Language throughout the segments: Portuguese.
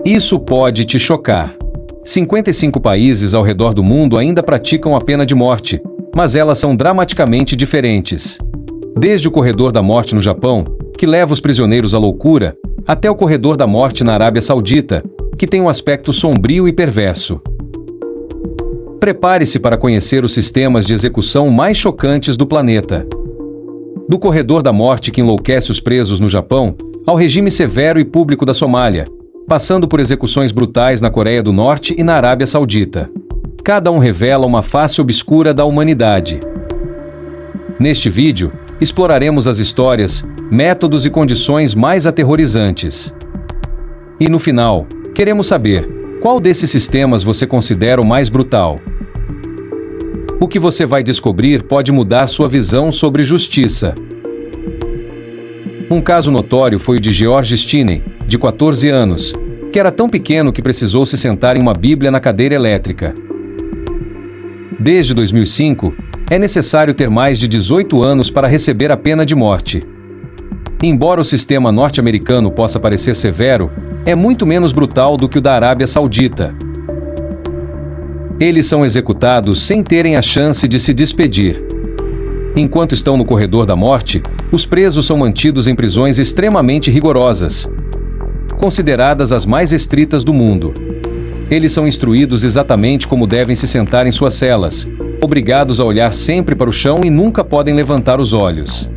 Isso pode te chocar. 55 países ao redor do mundo ainda praticam a pena de morte, mas elas são dramaticamente diferentes. Desde o corredor da morte no Japão, que leva os prisioneiros à loucura, até o corredor da morte na Arábia Saudita, que tem um aspecto sombrio e perverso. Prepare-se para conhecer os sistemas de execução mais chocantes do planeta. Do corredor da morte que enlouquece os presos no Japão, ao regime severo e público da Somália, passando por execuções brutais na Coreia do Norte e na Arábia Saudita. Cada um revela uma face obscura da humanidade. Neste vídeo, exploraremos as histórias, métodos e condições mais aterrorizantes. E no final, queremos saber, qual desses sistemas você considera o mais brutal? O que você vai descobrir pode mudar sua visão sobre justiça. Um caso notório foi o de George Stinney, de 14 anos, que era tão pequeno que precisou se sentar em uma Bíblia na cadeira elétrica. Desde 2005, é necessário ter mais de 18 anos para receber a pena de morte. Embora o sistema norte-americano possa parecer severo, é muito menos brutal do que o da Arábia Saudita. Eles são executados sem terem a chance de se despedir. Enquanto estão no corredor da morte, os presos são mantidos em prisões extremamente rigorosas, consideradas as mais estritas do mundo. Eles são instruídos exatamente como devem se sentar em suas celas, obrigados a olhar sempre para o chão e nunca podem levantar os olhos.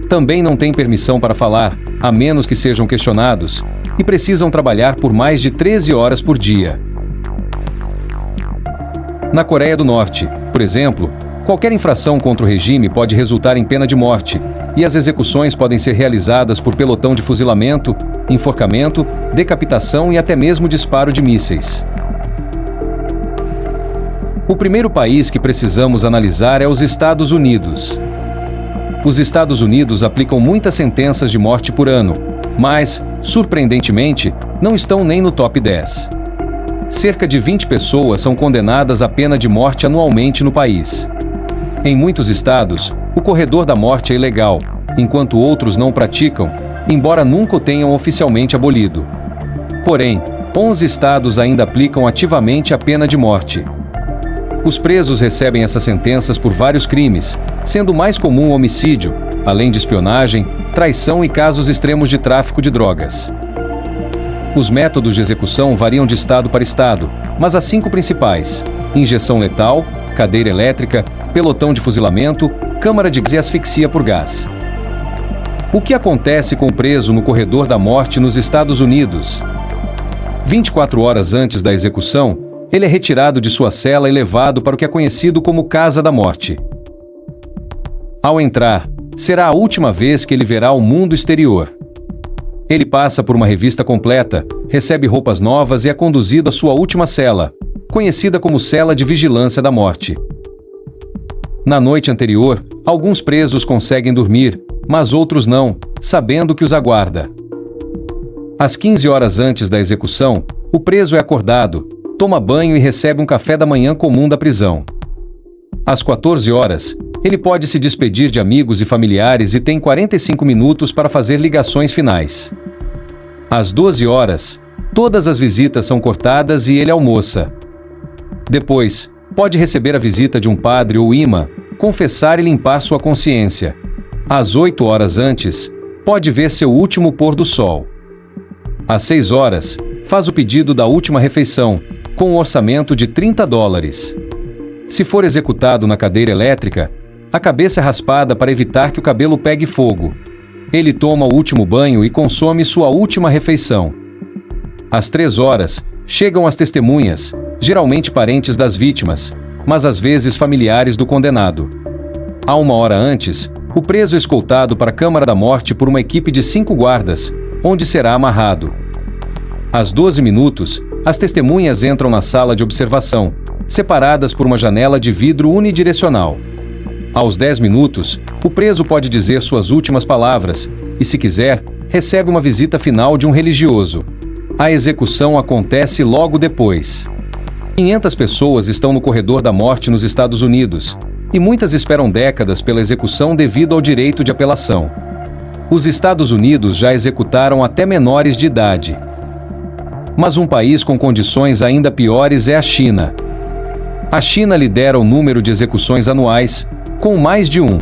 Também não têm permissão para falar, a menos que sejam questionados, e precisam trabalhar por mais de 13 horas por dia. Na Coreia do Norte, por exemplo, qualquer infração contra o regime pode resultar em pena de morte, e as execuções podem ser realizadas por pelotão de fuzilamento, enforcamento, decapitação e até mesmo disparo de mísseis. O primeiro país que precisamos analisar é os Estados Unidos. Os Estados Unidos aplicam muitas sentenças de morte por ano, mas, surpreendentemente, não estão nem no top 10. Cerca de 20 pessoas são condenadas à pena de morte anualmente no país. Em muitos estados, o corredor da morte é ilegal, enquanto outros não o praticam, embora nunca o tenham oficialmente abolido. Porém, 11 estados ainda aplicam ativamente a pena de morte. Os presos recebem essas sentenças por vários crimes, sendo mais comum o homicídio, além de espionagem, traição e casos extremos de tráfico de drogas. Os métodos de execução variam de estado para estado, mas há 5 principais: injeção letal, cadeira elétrica, pelotão de fuzilamento, câmara de gás e asfixia por gás. O que acontece com o preso no corredor da morte nos Estados Unidos? 24 horas antes da execução, ele é retirado de sua cela e levado para o que é conhecido como Casa da Morte. Ao entrar, será a última vez que ele verá o mundo exterior. Ele passa por uma revista completa, recebe roupas novas e é conduzido à sua última cela, conhecida como Cela de Vigilância da Morte. Na noite anterior, alguns presos conseguem dormir, mas outros não, sabendo que os aguarda. Às 15 horas antes da execução, o preso é acordado, toma banho e recebe um café da manhã comum da prisão. Às 14 horas, ele pode se despedir de amigos e familiares e tem 45 minutos para fazer ligações finais. Às 12 horas, todas as visitas são cortadas e ele almoça. Depois, pode receber a visita de um padre ou imã, confessar e limpar sua consciência. Às 8 horas antes, pode ver seu último pôr do sol. Às 6 horas, faz o pedido da última refeição, com um orçamento de $30. Se for executado na cadeira elétrica, a cabeça é raspada para evitar que o cabelo pegue fogo. Ele toma o último banho e consome sua última refeição. Às 3 horas, chegam as testemunhas, geralmente parentes das vítimas, mas às vezes familiares do condenado. A 1 hora antes, o preso é escoltado para a Câmara da Morte por uma equipe de 5 guardas, onde será amarrado. Às 12 minutos, as testemunhas entram na sala de observação, separadas por uma janela de vidro unidirecional. Aos 10 minutos, o preso pode dizer suas últimas palavras e, se quiser, recebe uma visita final de um religioso. A execução acontece logo depois. 500 pessoas estão no corredor da morte nos Estados Unidos, e muitas esperam décadas pela execução devido ao direito de apelação. Os Estados Unidos já executaram até menores de idade. Mas um país com condições ainda piores é a China. A China lidera o número de execuções anuais, com mais de um.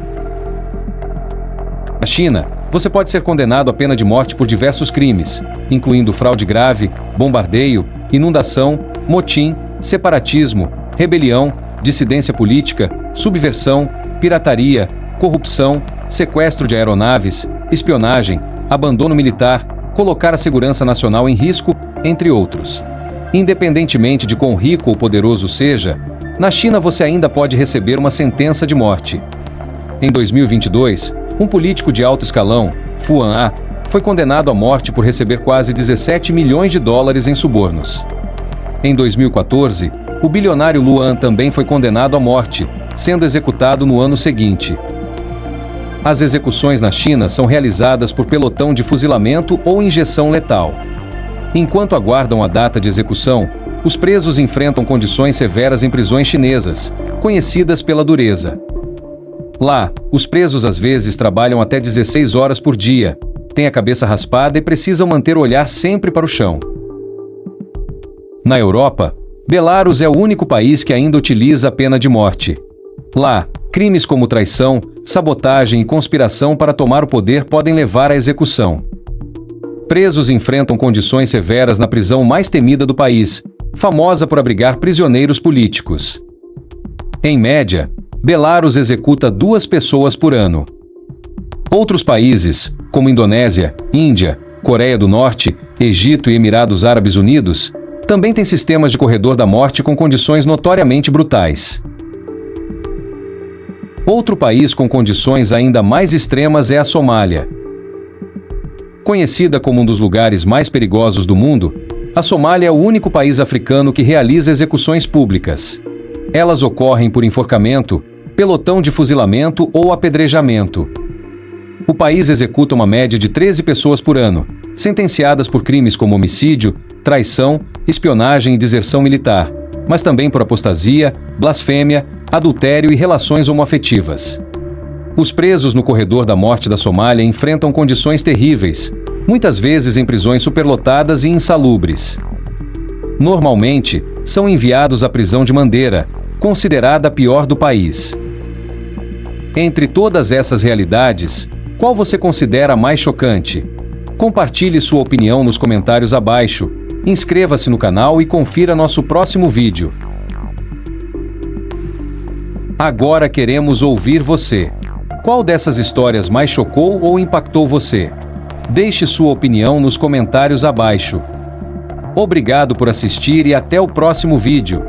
Na China, você pode ser condenado à pena de morte por diversos crimes, incluindo fraude grave, bombardeio, inundação, motim, separatismo, rebelião, dissidência política, subversão, pirataria, corrupção, sequestro de aeronaves, espionagem, abandono militar, colocar a segurança nacional em risco, entre outros. Independentemente de quão rico ou poderoso seja, na China você ainda pode receber uma sentença de morte. Em 2022, um político de alto escalão, Fu An, foi condenado à morte por receber quase 17 milhões de dólares em subornos. Em 2014, o bilionário Luan também foi condenado à morte, sendo executado no ano seguinte. As execuções na China são realizadas por pelotão de fuzilamento ou injeção letal. Enquanto aguardam a data de execução, os presos enfrentam condições severas em prisões chinesas, conhecidas pela dureza. Lá, os presos às vezes trabalham até 16 horas por dia, têm a cabeça raspada e precisam manter o olhar sempre para o chão. Na Europa, Belarus é o único país que ainda utiliza a pena de morte. Lá, crimes como traição, sabotagem e conspiração para tomar o poder podem levar à execução. Presos enfrentam condições severas na prisão mais temida do país, famosa por abrigar prisioneiros políticos. Em média, Belarus executa 2 pessoas por ano. Outros países, como Indonésia, Índia, Coreia do Norte, Egito e Emirados Árabes Unidos, também têm sistemas de corredor da morte com condições notoriamente brutais. Outro país com condições ainda mais extremas é a Somália. Conhecida como um dos lugares mais perigosos do mundo, a Somália é o único país africano que realiza execuções públicas. Elas ocorrem por enforcamento, pelotão de fuzilamento ou apedrejamento. O país executa uma média de 13 pessoas por ano, sentenciadas por crimes como homicídio, traição, espionagem e deserção militar, mas também por apostasia, blasfêmia, adultério e relações homoafetivas. Os presos no corredor da morte da Somália enfrentam condições terríveis, muitas vezes em prisões superlotadas e insalubres. Normalmente, são enviados à prisão de Mandera, considerada a pior do país. Entre todas essas realidades, qual você considera a mais chocante? Compartilhe sua opinião nos comentários abaixo, inscreva-se no canal e confira nosso próximo vídeo. Agora queremos ouvir você. Qual dessas histórias mais chocou ou impactou você? Deixe sua opinião nos comentários abaixo. Obrigado por assistir e até o próximo vídeo.